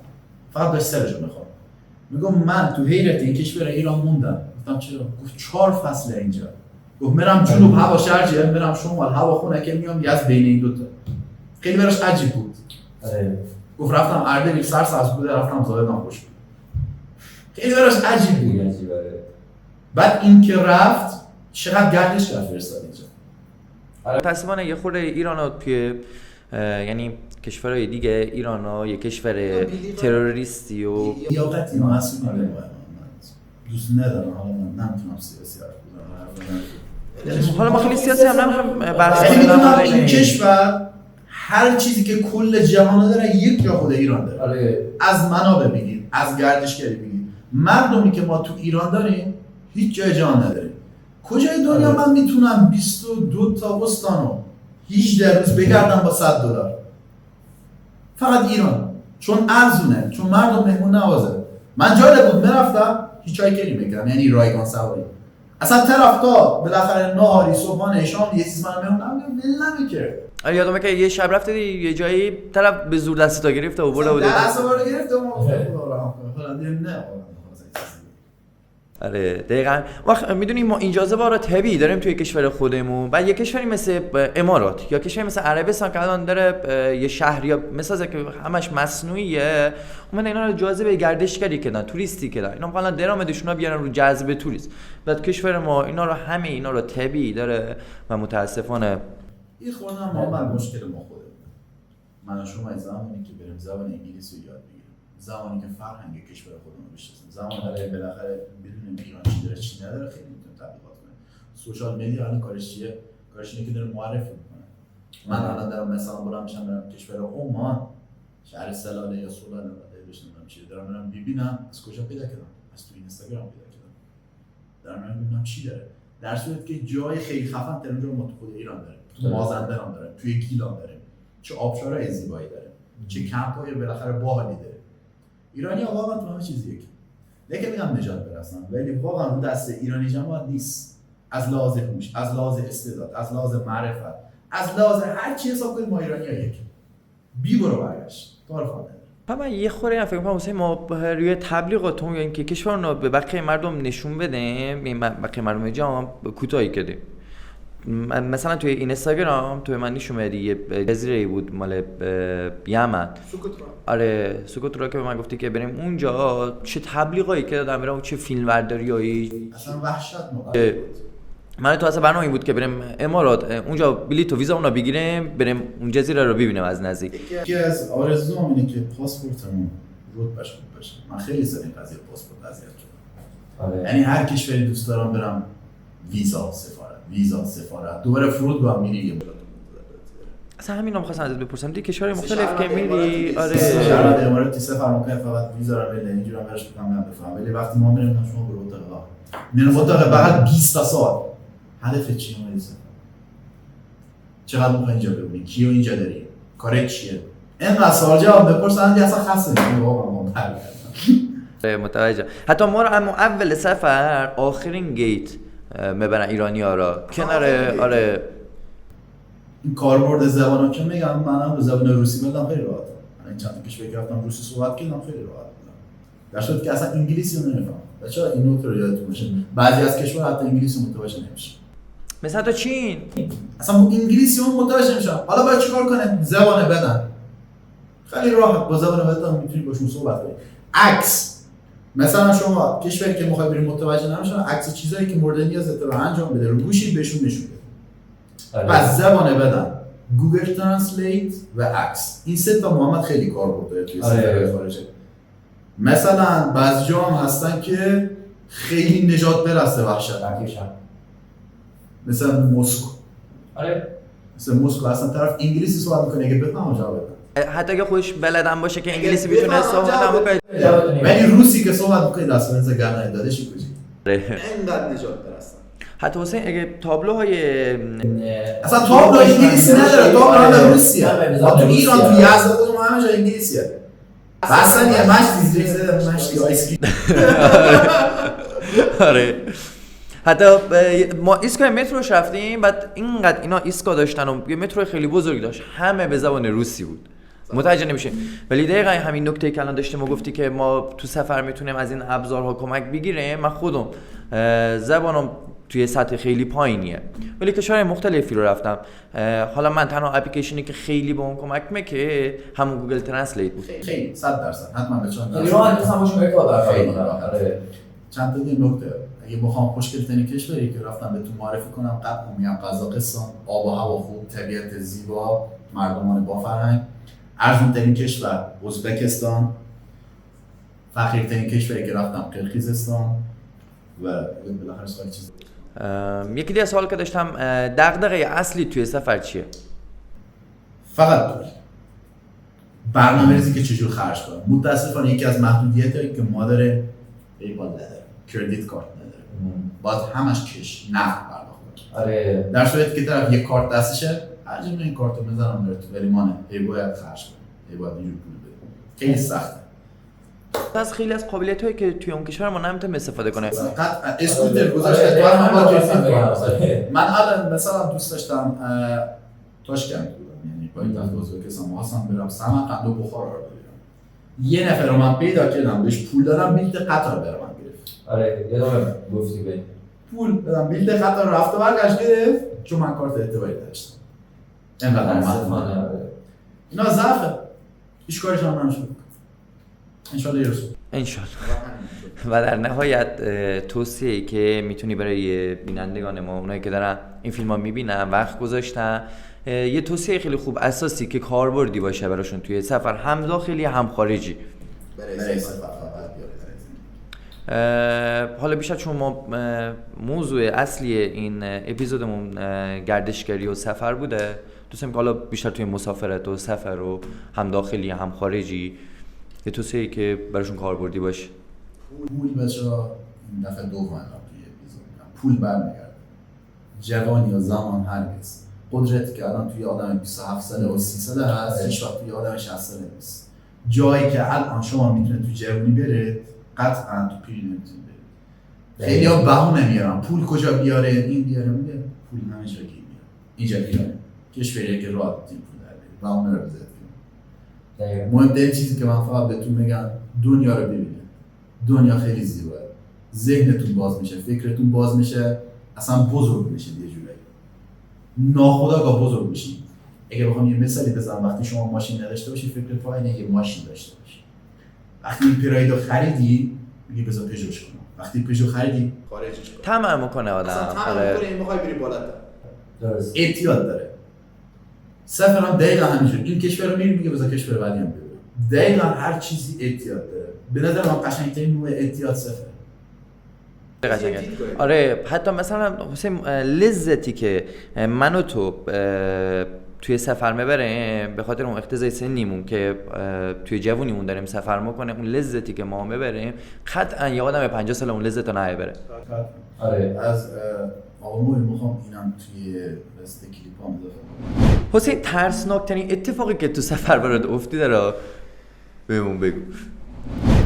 فقط داشت سرشو بخواد. میگم من تو حیرت این کشور ایران موندم. گفتم چرا؟ گفت 4 فصله اینجا. گفت میرم جنوب هوا شرجه، میرم شمال هوا خونه که میام یزد بین این دوتا. خیلی براش عجیب بود. گفت رفتم اردبیل سرسبز بود، رفتم زاهدان خوش بود. خیلی براش عجیب بود. بعد این که رفت چقدر گردش کرد فرستاد اینجا. متاسفانه یه خورده ایرانو توی یعنی کشورهای دیگه ایرانو یه کشور تروریستی و لیاقت اینا هست میاره. دوست ندارم، حالا من نمیتونم سیاسی حرف بزنم. حالا ما خیلی سیاسی هم نمیخوام بحث کنم. این کشور هر چیزی که کل جهان داره یک جا خود ایران داره. از منابع بگید، از گردشگری بگید، مردمی که ما تو ایران داریم هیچ جای جهان نداریم. کجای دنیا من میتونم 22 تا استانو 18 روز بگردم با $100؟ فقط ایران، چون ارزونه، چون مردم مهمون نوازه. من جالب بود میرفتم هیچ چای میکردم، یعنی رایگان سواری. اصلا طرف تا بالاخره نهاری صبحانه شام یه چیز من مهمون نمیکرد. یادمه که یه شب رفته یه جایی طرف به زور دستی تا گرفته و برده بوده. دست آورده گرفته و ما خدا نه. آره دقیقاً. وقت میدونیم ما اینجازه بارا طبیعی داریم توی کشور خودمون و یه کشوری مثل امارات یا کشوری مثل عربستان که الان داره یه شهر یا مثلا که همش مصنوعیه، اومدن اینا رو جاذبه گردشگری کردن، توریستی کردن. اینا مثلا درآمدشون رو بیارن رو جذب توریست. بعد کشور ما اینا رو همه اینا رو طبیعی داره و متاسفانه این خودم ما مشکل ما خودمون. من و شما زمانی که بریم زبان انگلیسی رو یاد بگیریم، زمانی که فرهنگ کشور خودمون رو بشناسیم، زمانی که بالاخره بدونیم ایران چی داره چی نداره، خیلی میتونیم تبلیغات کنیم. سوشال مدیا الان کارش چیه؟ کارش اینه که داره معرفی میکنه. من الان دارم مثلا بلند میشم برم کشور عمان، شهر سلاله یا سولاله بشناسم چیه، دارم برم ببینم از کجا پیدا کردم، از تو اینستاگرام پیدا کردم. دارم برم ببینم چی داره. در صورتی که جای خیلی خفن تر اونجا ما تو خود ایران داریم. تو مازندران داریم، توی گیلان داریم. چه آبشارهای زیبایی داره، چه کمپ‌های بالاخره باحالی داره. ایرانی‌ها واقعا تو همه چیز یکی. نه که میگم نجات برسن، ولی واقعا اون دست ایرانی جماعت نیست. از لحاظ هوش، از لحاظ استعداد، از لحاظ معرفت، از لحاظ هر چی حساب کنید ما ایرانی‌ها یکی. بی برو برگشت. تعارف نداره. من یه خوری هم فکر می‌کنم واسه ما روی تبلیغاتمون یعنی که کشور رو به بقیه مردم نشون بدیم، بقیه مردم جهان کوتاهی کردیم. مثلا توی اینستاگرام توی من نشون میدی یه جزیره بود مال یمن، سوکوترا. آره سوکوترا که به من گفتی که بریم اونجا، چه تبلیغایی که دادن برام، چه فیلم برداریایی، اصلا وحشت من تو اصلا برنامه این بود که بریم امارات، اونجا بلیط و ویزا اونا بگیریم بریم اون جزیره رو ببینیم از نزدیک. یکی از آرزوام اینه که پاسپورتمون رتبهش خوب بشه. من خیلی سال این قضیه پاسپورت اذیت شدم. یعنی هر کشوری دوست دارم برم ویزا سفارت دوباره فرودگاه میری یه بالا. اصلا همینا می‌خواستم ازت بپرسم دی کشور مختلف که میری، آره شهر اماراتی سفر ممکنه فقط ویزا رو بده، اینجوری هم برش بکنم بفهم، ولی وقتی ما میریم شما برو اتاق میرم اتاق بغل 20 تا سال هدف چیه اومدی سفر؟ چقدر می‌خوای اینجا ببینی؟ کیو اینجا داری؟ کارت چیه؟ اینقدر سوال جواب بپرسن دیگه اصلا خسته میشی. واقعا ما متوجه. حتی ما رو اما اول سفر آخرین گیت میبرن ایرانی‌ها را کنار. آره این کاربرد زبانو که میگم منم به زبان روسی بلدم خیلی راحت. من این چند کشور که رفتم روسی صحبت کردم خیلی راحت بودم. در صورتی که اصلا انگلیسی رو نمیفهمم. بچه‌ها این نکته رو یادتون باشه. بعضی از کشورها حتی انگلیسی متوجه نمیشه. مثلا تو چین اصلا انگلیسی اون متوجه نمیشه. حالا باید چیکار کنه؟ زبان بدن. خیلی راحت با زبان بدن میتونی باشون صحبت کنی. عکس مثلا شما کشوری که میخوای بریم متوجه نمیشن، عکس چیزایی که مورد نیازت رو انجام بده رو گوشی بهشون نشون بده. پس زبان بدن، گوگل ترنسلیت و عکس، این سه تا محمد خیلی کاربرد داره توی سفرهای خارجی. مثلا بعضی جا هم هستن که خیلی نجات برسه وحشت. مثلا مسکو. مثلا مسکو اصلا طرف انگلیسی صحبت میکنه اگه بفهمه جواب بده. حتی اگه خودش بلدم باشه که انگلیسی بتونه صحبت هم بکنه، ولی روسی که صحبت میکنه دست بنز گرنه دادشی کجی. اینقدر نجات برسن. حتی حسین اگه تابلوهای اصلا تابلو انگلیسی نداره، تابلو روسیه. تو ایران تو یزد خودمون همه جا انگلیسیه. اصلا یه مشتی زیر زده مشتی آیسکریم. آره. حتی ما ایستگاه متروش رفتیم، بعد اینقدر اینا ایستگاه داشتن و یه مترو خیلی بزرگ داشت، همه به زبان روسی بود. متوجه نمیشه. ولی دقیقاً همین نکته که الان داشتیم و گفتی که ما تو سفر میتونیم از این ابزارها کمک بگیریم، من خودم زبانم توی سطح خیلی پایینیه ولی کشورهای مختلفی رو رفتم. حالا من تنها اپلیکیشنی که خیلی به اون کمک میکنه همون گوگل ترنسلیت بود. خیلی 100% حتما به چند خیلی راحت مثلا باش کار خیلی کنم. راحت. آره. چند تا دیگه نکته اگه بخوام خوشگل‌ترین کشوری که رفتم بهتون معرفی کنم قطعا میگم قزاقستان. آب و هوا خوب، طبیعت زیبا، مردمان با فرهنگ. ارزان‌ترین کشور ازبکستان. فقیرترین کشوری که رفتم قرقیزستان و بالاخره سوال چیز. یکی دیگه سوال که داشتم، دغدغه اصلی توی سفر چیه؟ فقط پول. برنامه‌ریزی که چجور خرج کنم. متأسفانه یکی از محدودیتایی که ما داره پیپال نداره، کردیت کارت نداره. باید همش کش نقد پرداخت کنه. آره. در صورتی که طرف یک کارت دستشه، حجم این کارت رو میذارم داره تو ولیمانه، باید خرج کنه. باید اینجور پول بده. خیلی سخته. از خیلی از قابلیت‌هایی که توی اون کشور ما نمیتونیم استفاده کنه. قطعا اسکوتر گذاشته تو هم با کردیت. من الان مثلا دوست داشتم تاشکند بودم، یعنی پایتخت ازبکستان می‌خواستم برم سمرقند و بخارا رو ببینم. یه نفر رو من پیدا کردم بهش پول دادم بلیط قطار برام گرفت. آره یادم گفتی به پول دادم بلیط قطار رفت و برگشت گرفت چون من کارت اعتباری داشتم. اینقدر مهمه. اینا ضعفه. هیچ کاریش هم نمیشه. ان شاء الله یرسو. انشالله. و در نهایت توصیه‌ای که میتونی برای بینندگان ما، اونایی که دارن این فیلم ها میبینن وقت گذاشتن، یه توصیه خیلی خوب اساسی که کاربردی باشه براشون توی سفر، هم داخلی هم خارجی. برای سفر حالا بیشتر چون ما موضوع اصلی این اپیزودمون گردشگری و سفر بوده، دوست دارم که حالا بیشتر توی مسافرت و سفر و هم داخلی هم خارجی یه توصیه‌ای که براشون کاربردی باشه. پول بچه‌ها این دفعه دوم توی اپیزود میگم پول برمیگرده. جوانی و زمان هرگز. قدرتی که الان توی آدم 27 ساله و 30 ساله هست هیچ وقت توی آدم 60 ساله نیست. جایی که الان شما میتونه تو جوانی برید قطعا تو پیری نمیتونید برید. خیلی‌ها بهونه میارن پول کجا بیاره، این بیاره میگه پول همه جا میاره. اینجا بیاره. کشوریه که راحت پول در بیاره. بهونه رو بزنید. مهمترین چیزی که من فقط بهتون میگم دنیا رو ببینید. دنیا خیلی زیباست. ذهنتون باز میشه، فکرتون باز میشه، اصلا بزرگ میشید یه جورایی. ناخودآگاه بزرگ میشید. اگه بخوام یه مثالی بزنم، وقتی شما ماشین نداشته باشی فکرت تو اینه یه ماشین داشته باشی. وقتی این پراید رو خریدی میگی بذار پژوش کنم. وقتی پژو خریدی خارجش کن. طمع میکنه آدم. اصلا طمع میخوای بری بالاتر. درست. اعتیاد داره. سفرم دقیقا همینجور. این کشور رو میری میگه بذار کشور بعدی هم ببینم. دقیقا هر چیزی اعتیاد داره. به نظر من قشنگترین نوع اعتیاد سفر. قشنگه. آره حتی مثلا حسین لذتی که من و تو توی سفر میبریم به خاطر اون اقتضای سنیمون که توی جوونیمون داریم سفر میکنه، اون لذتی که ما میبریم قطعا یه آدم 50 سال اون لذت رو نمیبره. آره. از آقاموی میخوام اینم توی رست کلیپام اضافه. حسین ترسناکترین اتفاقی که تو سفر برات افتیده رو بهمون بگو.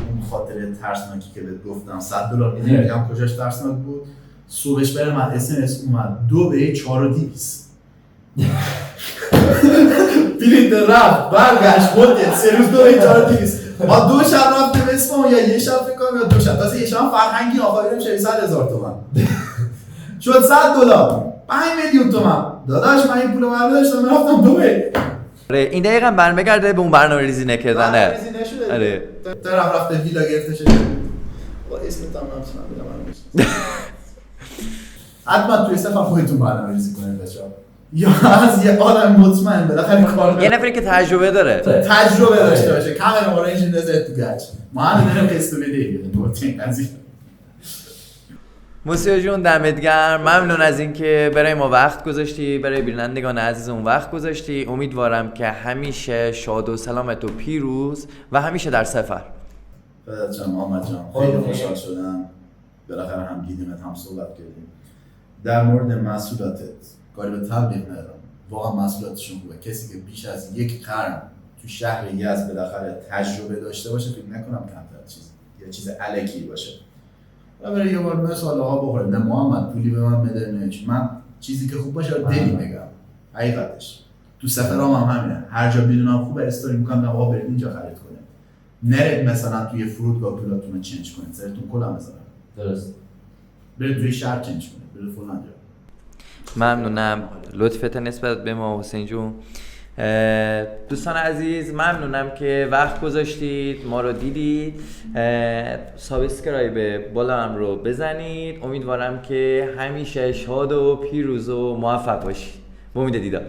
اون خاطره ترسناکی که بهت گفتم $100 میدی میگم کجاش ترسناک بود. صبحش برم من SMS اومد 2/4200 پرینت رفت برگشت مدت 3 روز 2/4200 ما 2 شب رفتیم اسفان یا یه شب فکر کنم یا 2 شب تازه یه شب فرهنگی آخرش 600,000 تومان شد $100 5 میلیون تومان. داداش من این پولو برداشتم رفتم دبی. آره این دقیقاً برمیگرده به اون برنامه‌ریزی نکردنه. برنامه‌ریزی نشده. آره طرف رفته ویلا گرفته شده. با اسمت هم نمی‌تونم بگم. حتما توی سفر خودتون برنامه‌ریزی کنید بچه‌ها. یا از یه آدم مطمئن بالاخره کار یه نفری که تجربه داره، تجربه داشته باشه، کاملا اورنج نزد تو گچ. ما هم داریم قسط بدیم نوتین از این. موسیو جون دمت گرم، ممنون از اینکه برای ما وقت گذاشتی، برای بینندگان عزیزمون وقت گذاشتی. امیدوارم که همیشه شاد و سلامت و پیروز و همیشه در سفر. جان محمد جان خیلی خوشحال شدم. بالاخره هم دیدیمت هم صحبت کردیم. در مورد محصولاتت کاری به تبلیغ ندارم، واقعا محصولاتشون خوبه. کسی که بیش از 1 قرن تو شهر یزد بالاخره تجربه داشته باشه فکر نکنم کمتر چیز الکی باشه. برای یه بار مثال ها بخوره، نه محمد پولی به من بده، نه من چیزی که خوب باشه دلی بگم. حقیقتش تو سفرام هم همینه، هر جا میدونم خوبه استوری میکنم، نه آقا برید اینجا خرید کنید، نرید مثلا توی فرودگاه پولاتون رو چنج کنید، سرتون کلا بزنید، درست. برید توی شهر چنج کنید، برید فلان جا. ممنونم لطفت نسبت به ما حسین جون. دوستان عزیز ممنونم که وقت گذاشتید ما رو دیدید. سابسکرایب بالام رو بزنید. امیدوارم که همیشه شاد و پیروز و موفق باشید. به امید دیدار.